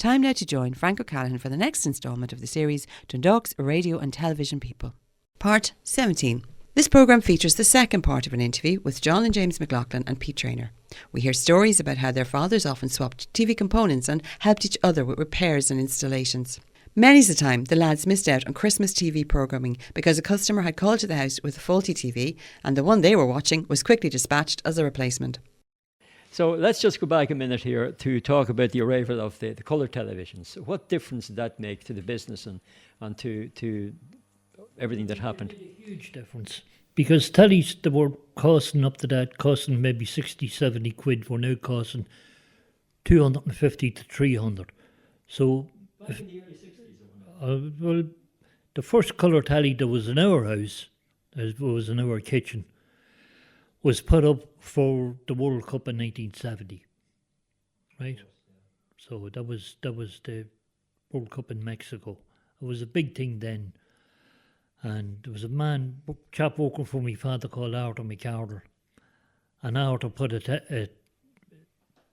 Time now to join Frank O'Callaghan for the next instalment of the series Dundalk's Radio and Television People. Part 17. This programme features the second part of an interview with John and James McLaughlin and Pete Traynor. We hear stories about how their fathers often swapped TV components and helped each other with repairs and installations. Many's the time the lads missed out on Christmas TV programming because a customer had called to the house with a faulty TV and the one they were watching was quickly dispatched as a replacement. So let's just go back a minute here to talk about the arrival of the colour televisions. What difference did that make to the business and to everything that happened? It made a huge difference. Because tellies that were costing up to that, costing maybe 60, 70 quid, were now costing 250 to 300. So, Back in the early 60s, well, the first colour telly that was in our house, as was in our kitchen, was put up for the World Cup in 1970, right? So that was the World Cup in Mexico. It was a big thing then. And there was a chap working for my father called Arthur McArdle. And Arthur put a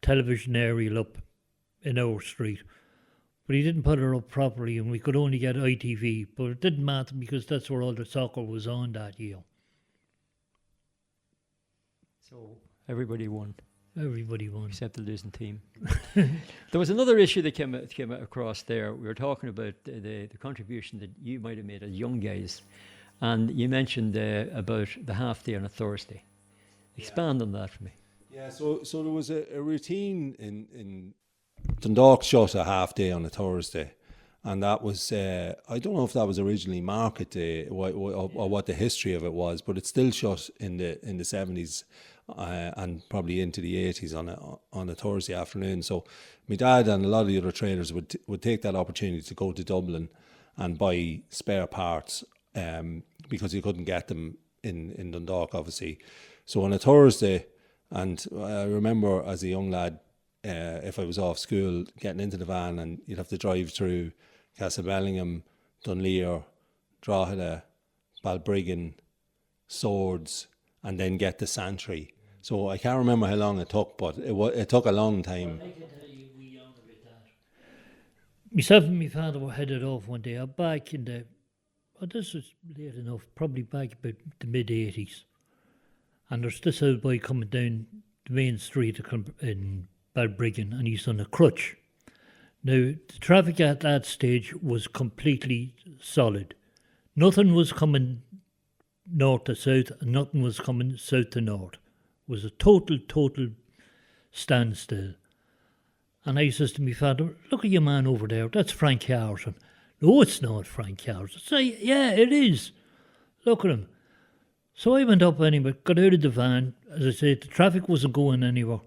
television aerial up in our street. But he didn't put it up properly and we could only get ITV. But it didn't matter because that's where all the soccer was on that year. So everybody won. Everybody won. Except the losing team. There was another issue that came across there. We were talking about the contribution that you might have made as young guys. And you mentioned about the half day on a Thursday. Expand on that for me. Yeah, so there was a routine in Dundalk shut a half day on a Thursday. And that was, I don't know if that was originally Market Day or what the history of it was, but it still shut in the 70s and probably into the 80s on a Thursday afternoon. So my dad and a lot of the other traders would take that opportunity to go to Dublin and buy spare parts because you couldn't get them in Dundalk, obviously. So on a Thursday, and I remember as a young lad, if I was off school, getting into the van and you'd have to drive through Castlebellingham, Dunleer, Drogheda, Balbriggan, Swords, and then get to Santry. So I can't remember how long it took, but it took a long time. I can tell you we on with that. Myself and my father were headed off one day. I'm back in this was late enough, probably back about the mid-80s. And there's this old boy coming down the main street in Balbriggan, and he's on a crutch. Now, the traffic at that stage was completely solid. Nothing was coming north to south, and nothing was coming south to north. It was a total standstill. And I says to my father, look at your man over there, that's Frank Harrison. No, it's not Frank Harrison. I say, yeah, it is. Look at him. So I went up anyway, got out of the van. As I said, the traffic wasn't going anywhere.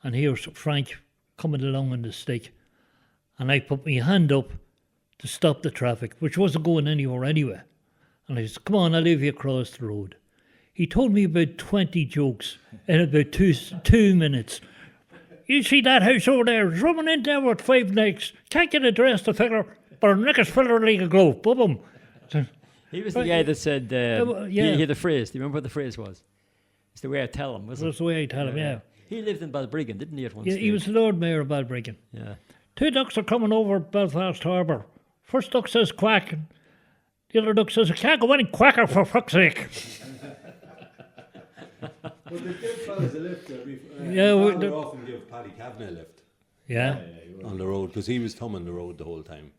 And here's Frank coming along on the stick. And I put my hand up to stop the traffic, which wasn't going anywhere anyway. And I said, come on, I'll leave you across the road. He told me about 20 jokes in about two minutes. You see that house over there, drumming in there with 5 necks. Can't get a dress to figure, but a knickers filler like a glove. Boom. He was the guy that said, he had the phrase. Do you remember what the phrase was? It's the way I tell him, wasn't it? That's the way I tell him, yeah. He lived in Balbriggan, didn't he, at one Yeah, stage? he was Lord Mayor of Balbriggan. Yeah. 2 ducks are coming over Belfast Harbour. First duck says quack, and the other duck says, I can't go any quacker for fuck's sake. But they give fellas a lift. Yeah, we often give Paddy Kavanagh a lift. Yeah. On the road, because he was thumbing the road the whole time.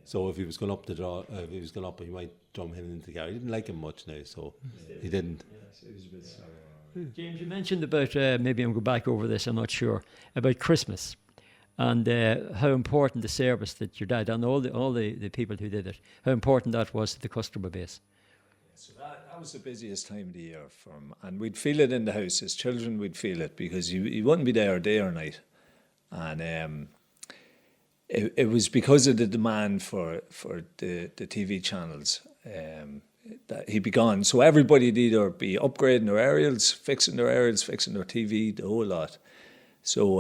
So if he was going up he might jump in into the car. He didn't like him much now, so he didn't. James, you mentioned about, maybe I'm going back over this, I'm not sure, about Christmas and how important the service that your dad and all the people who did it, how important that was to the customer base. So that was the busiest time of the year for him. And we'd feel it in the house. As children, we'd feel it because you wouldn't be there day or night. And it was because of the demand for the TV channels that he'd be gone. So everybody'd either be upgrading their aerials, fixing their TV, the whole lot. So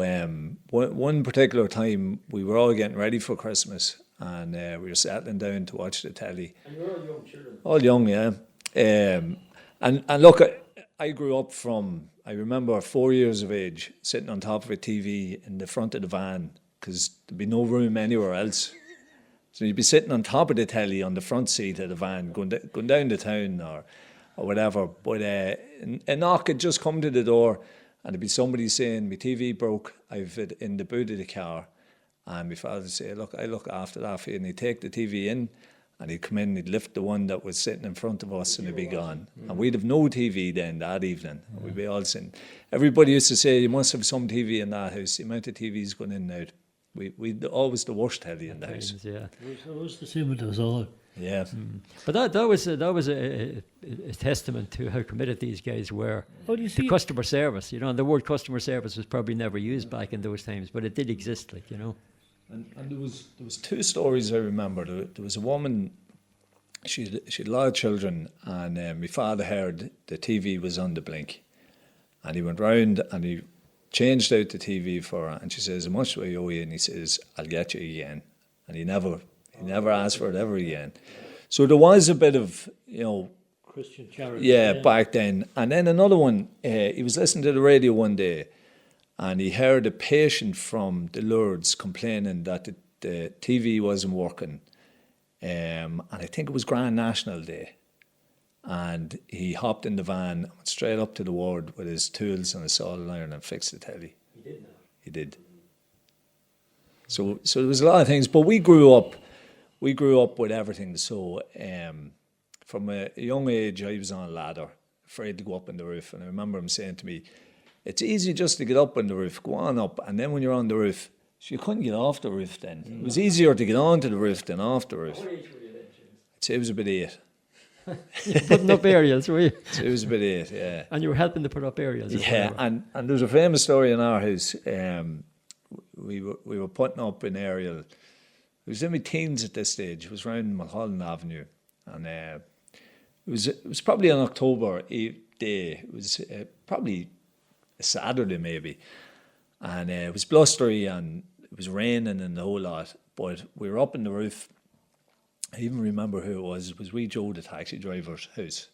one particular time, we were all getting ready for Christmas and we were settling down to watch the telly. And you're all young children. All young, yeah. And look, I grew up from, I remember 4 years of age, sitting on top of a TV in the front of the van, because there'd be no room anywhere else. So you'd be sitting on top of the telly on the front seat of the van, going down to town or whatever. But a knock had just come to the door, and there'd be somebody saying, my TV broke, I've it in the boot of the car. And my father would say, look, I look after that for you. And he'd take the TV in, and he'd come in, he'd lift the one that was sitting in front of us, and it'd be gone. And we'd have no TV then that evening. We'd be all sitting. Everybody used to say, you must have some TV in that house. The amount of TVs going in and out. We'd always the worst telly in the house. Yeah. It was the same with us all. Yeah. But that was a testament to how committed these guys were to customer service. You know, and the word customer service was probably never used back in those times, but it did exist, like, you know. And there was two stories I remember. There was a woman, she had a lot of children, and my father heard the TV was on the blink, and he went round and he changed out the TV for her, and she says, how much do I owe you? And he says, I'll get you again. And he never asked for it ever again. So there was a bit of, you know, Christian charity. Yeah, back then. And then another one, he was listening to the radio one day, and he heard a patient from the Lourdes complaining that the TV wasn't working. And I think it was Grand National Day. And he hopped in the van and went straight up to the ward with his tools and a soldering iron and fixed the telly. He did now. He did. So there was a lot of things, but we grew up with everything. So from a young age, I was on a ladder, afraid to go up on the roof. And I remember him saying to me, it's easy just to get up on the roof, go on up. And then when you're on the roof, so you couldn't get off the roof then. It was easier to get onto the roof than off the roof. What age were you then, James? I'd say it was about 8. You were putting up aerials, were you? So it was about 8, yeah. And you were helping to put up aerials. Yeah, and there's a famous story in our house. We were putting up an aerial. It was in my teens at this stage. It was around Mulholland Avenue, and it was probably on October day. It was probably a Saturday maybe, and it was blustery and it was raining and the whole lot. But we were up on the roof. I even remember who it was. It was wee Joe, the taxi driver's house,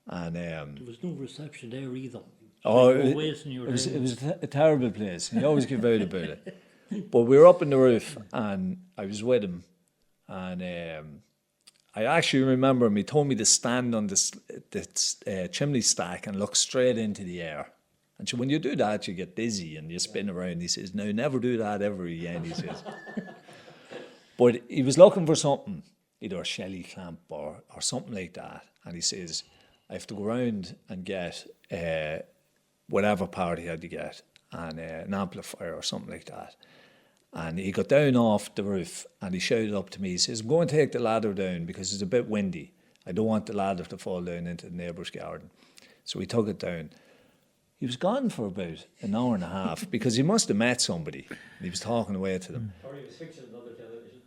and there was no reception there either. Oh, it was a terrible place. He always gave out about it. But we were up on the roof, and I was with him, and I actually remember him. He told me to stand on this chimney stack and look straight into the air. And so when you do that, you get dizzy and you spin around. He says, "No, never do that ever again," he says. But he was looking for something, either a shelly clamp or something like that. And he says, I have to go round and get whatever part he had to get, and an amplifier or something like that. And he got down off the roof and he shouted up to me. He says, I'm going to take the ladder down because it's a bit windy. I don't want the ladder to fall down into the neighbour's garden. So he took it down. He was gone for about an hour and a half because he must have met somebody and he was talking away to them. Or he was fixing another television.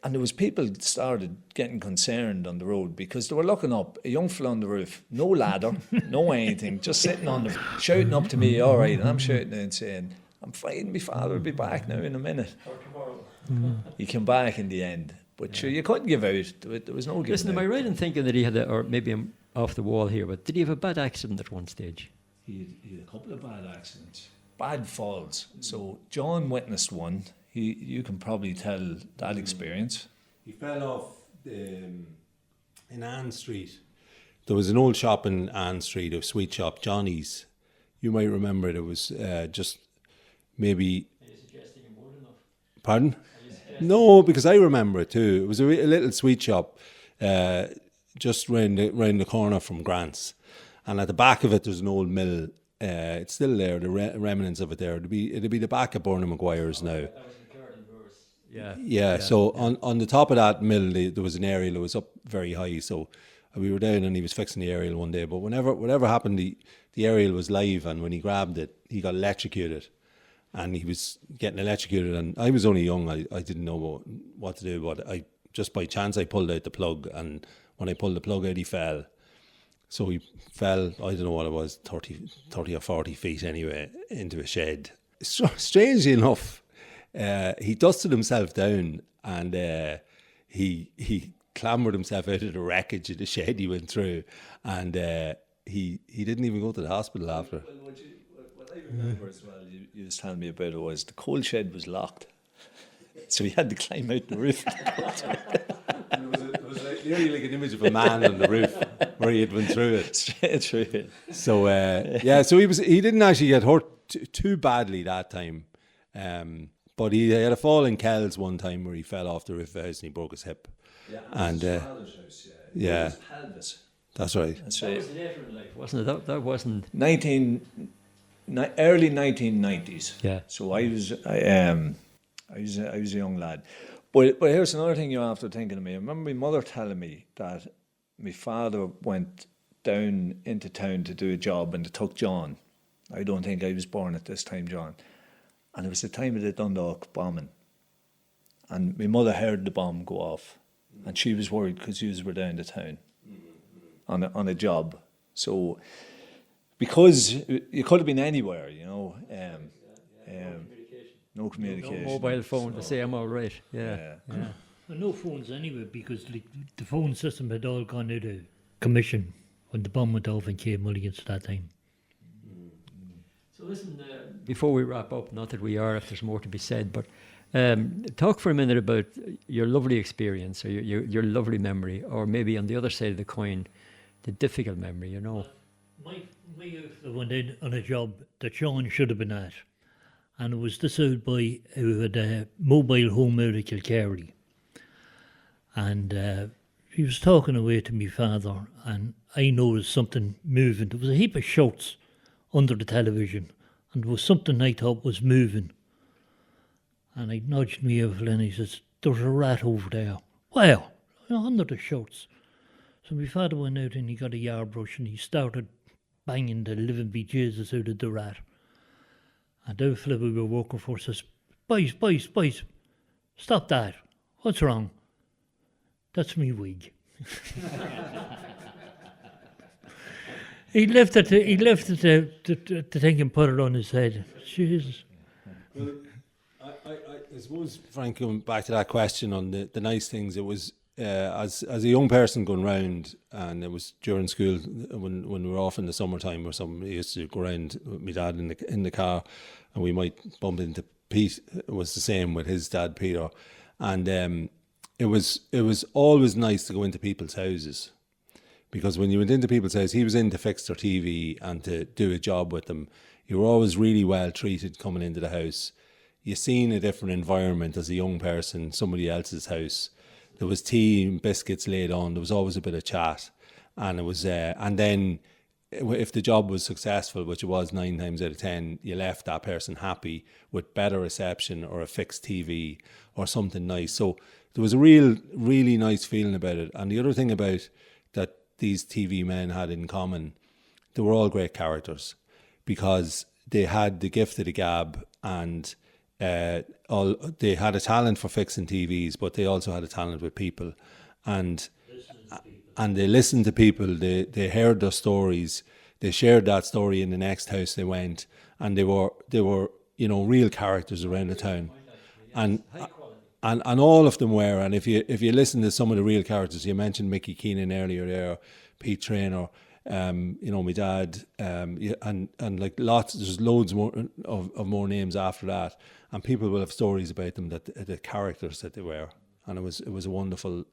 And there was people that started getting concerned on the road because they were looking up, a young fella on the roof, no ladder, no anything, just sitting on the, shouting up to me, all right, and I'm shouting and saying, I'm fine, my father will be back now in a minute. Or tomorrow. He came back in the end. But sure, you couldn't give out. There was no giving Listen, am I out. right in thinking that he had, or maybe I'm off the wall here, but did he have a bad accident at one stage? He had a couple of bad accidents. Bad falls. So John witnessed one. You can probably tell that experience. He fell off in Ann Street. There was an old shop in Ann Street, a sweet shop, Johnny's. You might remember it. It was just maybe... Are you suggesting him more enough? Pardon? No, because I remember it too. It was a little sweet shop just round the corner from Grant's. And at the back of it, there's an old mill. It's still there, the remnants of it there. It'd be the back of Burnham Maguire's now. That was in Curtin Brewers. Yeah. So on the top of that mill, there was an aerial that was up very high. So we were down and he was fixing the aerial one day. But whatever happened, the aerial was live, and when he grabbed it, he got electrocuted. And he was getting electrocuted, and I was only young. I didn't know what to do, but I just by chance I pulled out the plug, and when I pulled the plug out, he fell. So he fell, I don't know what it was, 30 or 40 feet anyway, into a shed. Strangely enough, he dusted himself down, and he clambered himself out of the wreckage of the shed he went through, and he didn't even go to the hospital after. What I remember as well, you was telling me about it, was the coal shed was locked. So he had to climb out the roof. It was nearly like an image of a man on the roof where he had went through it. Straight through it. So so he didn't actually get hurt too badly that time, but he had a fall in Kells one time where he fell off the roof of the house and he broke his hip. Yeah, and his father's house, yeah. His pelvis. That's right. That's That right. was later in life, wasn't it? That wasn't. Early 1990s. Yeah. So I was a young lad. But here's another thing you're after thinking of me. I remember my mother telling me that my father went down into town to do a job and they took John. I don't think I was born at this time, John. And it was the time of the Dundalk bombing. And my mother heard the bomb go off. And she was worried because you were down to town on a job. So, because you could have been anywhere, you know. No communication. No mobile phone to say I'm all right. Yeah. Well, no phones anyway, because the phone system had all gone out of commission when the bomb went off in K Mulligan's at that time. So listen, before we wrap up, not that we are, if there's more to be said, but talk for a minute about your lovely experience or your lovely memory, or maybe on the other side of the coin, the difficult memory, you know. My youth went in on a job that Sean should have been at, and it was this old boy who had a mobile home out of Kilkerry. And he was talking away to me father, and I noticed something moving. There was a heap of shirts under the television, and there was something I thought was moving. And I nudged me over and he says, "There's a rat over there." Well, under the shirts. So my father went out and he got a yard brush and he started banging the living bejesus out of the rat. And the fella we were working for says, boys, stop that. What's wrong?" "That's me wig." He lifted the thing and put it on his head. Jesus. Well, I suppose, Frank, going back to that question on the nice things, it was as a young person going round, and it was during school when we were off in the summertime or something. We used to go around with my dad in the car, and we might bump into Pete. It was the same with his dad, Peter, and it was always nice to go into people's houses. Because when you went into people's house, he was in to fix their TV and to do a job with them. You were always really well treated coming into the house. You seen a different environment as a young person, somebody else's house. There was tea and biscuits laid on. There was always a bit of chat, and it was. And then, if the job was successful, which it was 9 times out of 10, you left that person happy with better reception or a fixed TV or something nice. So there was a really nice feeling about it. And the other thing about that these TV men had in common, they were all great characters, because they had the gift of the gab, and they had a talent for fixing TVs, but they also had a talent with people, and they listened to people. They heard their stories. They shared that story in the next house they went, and they were real characters around the town, and all of them were. And if you listen to some of the real characters, you mentioned Mickey Keenan earlier there, Pete Traynor, my dad, and like lots. There's loads more of more names after that, and people will have stories about them, that the characters that they were, and it was a wonderful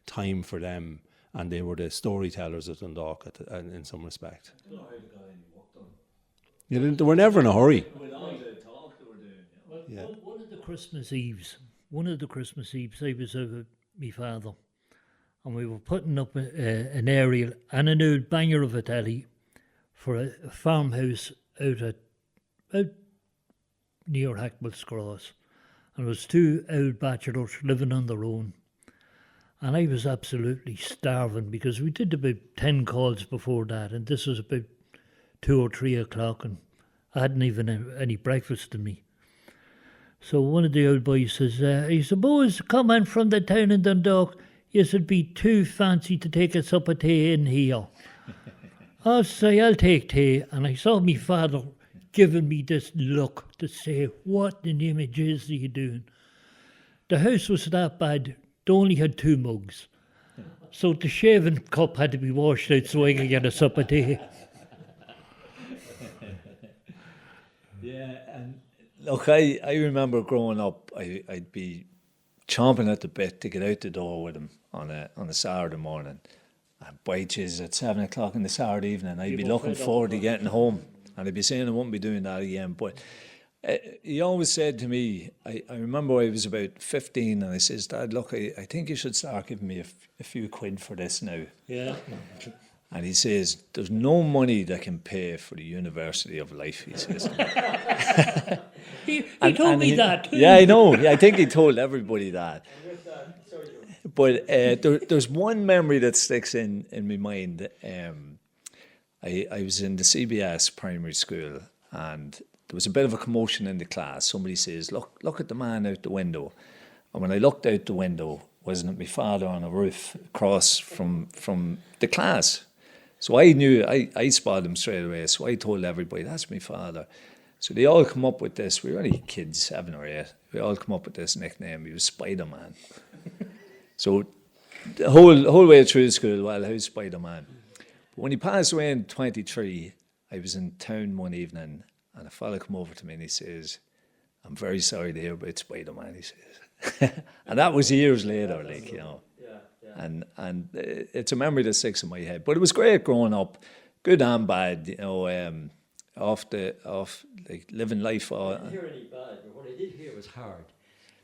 time for them, and they were the storytellers of Dundalk in some respect. I don't know how they got any work done. They were never in a hurry. With all the talk they were doing. Yeah. One of the Christmas Eves, I was out with my father, and we were putting up an aerial and an old banger of a telly for a farmhouse out near Hackmill's Cross. And it was 2 old bachelors living on their own. And I was absolutely starving, because we did about 10 calls before that, and this was about 2 or 3 o'clock, and I hadn't even any breakfast in me. So one of the old boys says, "I suppose coming from the town in Dundalk, it'd be too fancy to take a sup of tea in here." I say, "I'll take tea." And I saw me father giving me this look to say, "What the name of Jesus are you doing?" The house was that bad, they only had 2 mugs. So the shaving cup had to be washed out so I could get a sup of tea. Yeah, and Look, I remember growing up, I'd be chomping at the bit to get out the door with him on a Saturday morning. And by Jesus, at 7 o'clock in the Saturday evening, I'd be looking forward to getting home. And I'd be saying I won't be doing that again. But he always said to me, I remember I was about 15, and I says, Dad, look, I think you should start giving me a few quid for this now. Yeah. And he says, there's no money that can pay for the University of Life, he says. He told me that too. Yeah, I know. Yeah, I think he told everybody that. But there's one memory that sticks in my mind. I was in the CBS primary school, and there was a bit of a commotion in the class. Somebody says, look at the man out the window. And when I looked out the window, wasn't it my father on a roof across from the class? So I knew, I spotted him straight away. So I told everybody, that's my father. So they all come up with this. We were only kids, 7 or 8. We all come up with this nickname. He was Spider-Man. So the whole way through school, well, who's Spider-Man? But when he passed away in 23, I was in town one evening, and a fella come over to me and he says, I'm very sorry to hear about Spider-Man, he says. And that was years later, like, you know. And it's a memory that sticks in my head. But it was great growing up, good and bad, you know, off like living life. I didn't hear any bad, but what I did hear was hard.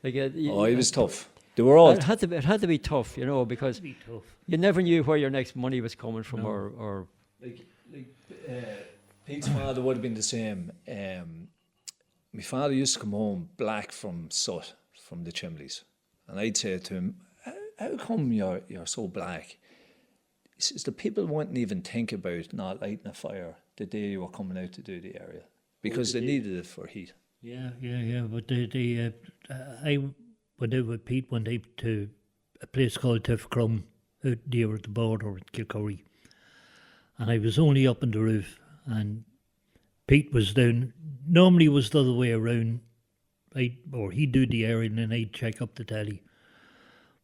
Like, it was tough. They were all. It had to be tough, you know, because you never knew where your next money was coming from, no. or Pete's father would have been the same. My father used to come home black from soot from the chimneys, and I'd say to him, how come you're so black? He says, the people wouldn't even think about not lighting a fire the day you were coming out to do the area, because they needed it for heat. Yeah. But I went out with Pete one day to a place called Tiffcrum, out there at the border at Kilcurry. And I was only up on the roof, and Pete was down. Normally it was the other way around. He'd do the area and then I'd check up the telly.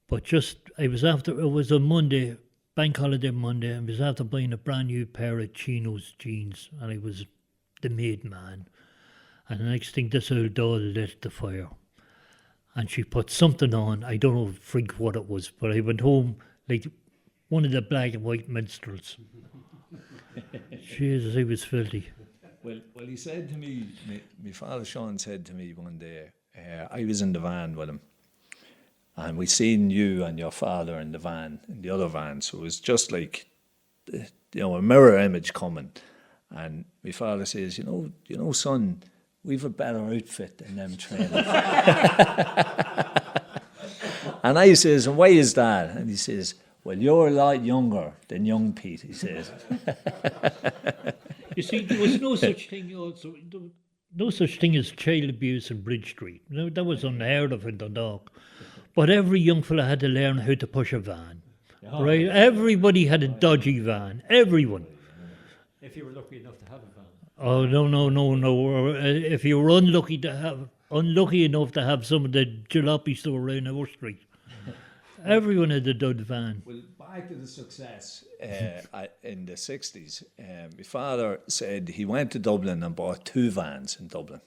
But it was a Monday, bank holiday Monday, and I was after buying a brand new pair of chinos jeans, and I was the maid man. And the next thing, this old doll lit the fire. And she put something on, I don't know what it was, but I went home like one of the black and white minstrels. Jesus, I was filthy. Well, he said to me, my father Sean said to me one day, I was in the van with him, and we seen you and your father in the van, in the other van, so it was just like, you know, a mirror image coming. And my father says, you know, son, we've a better outfit than them trainers. And I says, and why is that? And he says, well, you're a lot younger than young Pete, he says. You see, there was no such thing also, no such thing as child abuse in Bridge Street. No, that was unheard of in Dundalk. But every young fella had to learn how to push a van. Oh, right? Everybody had a dodgy van. Everyone. If you were lucky enough to have a van. Oh, no. If you were unlucky enough to have some of the jalopy store around our street. Everyone had a dud van. Well, back to the success in the 60s. My father said he went to Dublin and bought 2 vans in Dublin.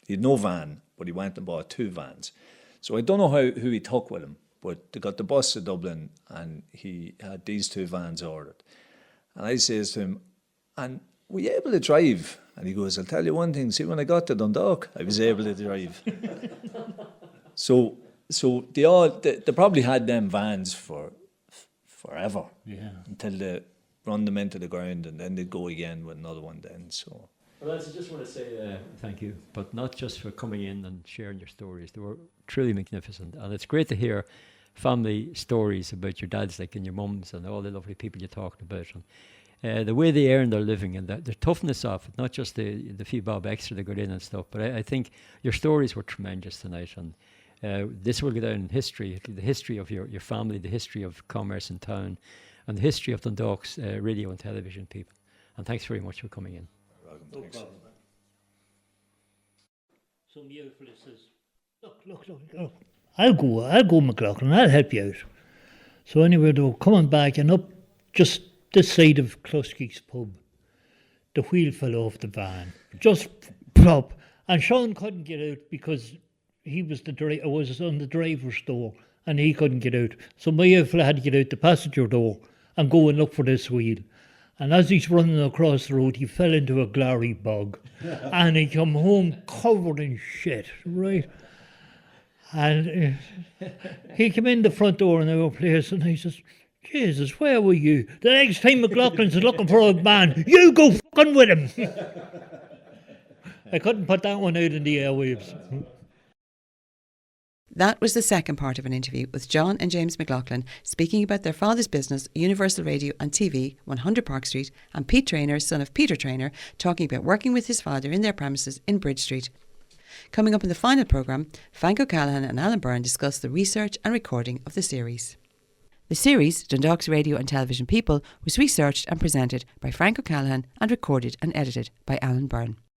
He had no van, but he went and bought 2 vans. So I don't know who he took with him, but they got the bus to Dublin and he had these 2 vans ordered. And I says to him, and were you able to drive? And he goes, I'll tell you one thing, see, when I got to Dundalk, I was able to drive. So they probably had them vans for forever, until they run them into the ground, and then they'd go again with another one then. So. Well, I just want to say thank you, but not just for coming in and sharing your stories. They were truly magnificent, and it's great to hear family stories about your dads, like, and your mums, and all the lovely people you're talking about, and the way they earn their living, and the toughness of it, not just the few bob extra they got in and stuff. But I think your stories were tremendous tonight, and this will go down in history, the history of your family, the history of commerce in town, and the history of Dundalk's radio and television people. And thanks very much for coming in. No problem. Some young fella says, look, I'll go, McLaughlin, I'll help you out. So anyway, they were coming back, and up just this side of Clusky's pub, the wheel fell off the van, just plop, And Sean couldn't get out because he was was on the driver's door and he couldn't get out. So my fella had to get out the passenger door and go and look for this wheel. And as he's running across the road, he fell into a glary bog. And he come home covered in shit, right? And he came in the front door in our place and he says, Jesus, where were you? The next time McLaughlin's looking for a man, you go fucking with him. I couldn't put that one out in the airwaves. That was the second part of an interview with John and James McLaughlin speaking about their father's business, Universal Radio and TV, 100 Park Street, and Pete Traynor, son of Peter Traynor, talking about working with his father in their premises in Bridge Street. Coming up in the final programme, Frank O'Callaghan and Alan Byrne discuss the research and recording of the series. The series, Dundalk's Radio and Television People, was researched and presented by Frank O'Callaghan and recorded and edited by Alan Byrne.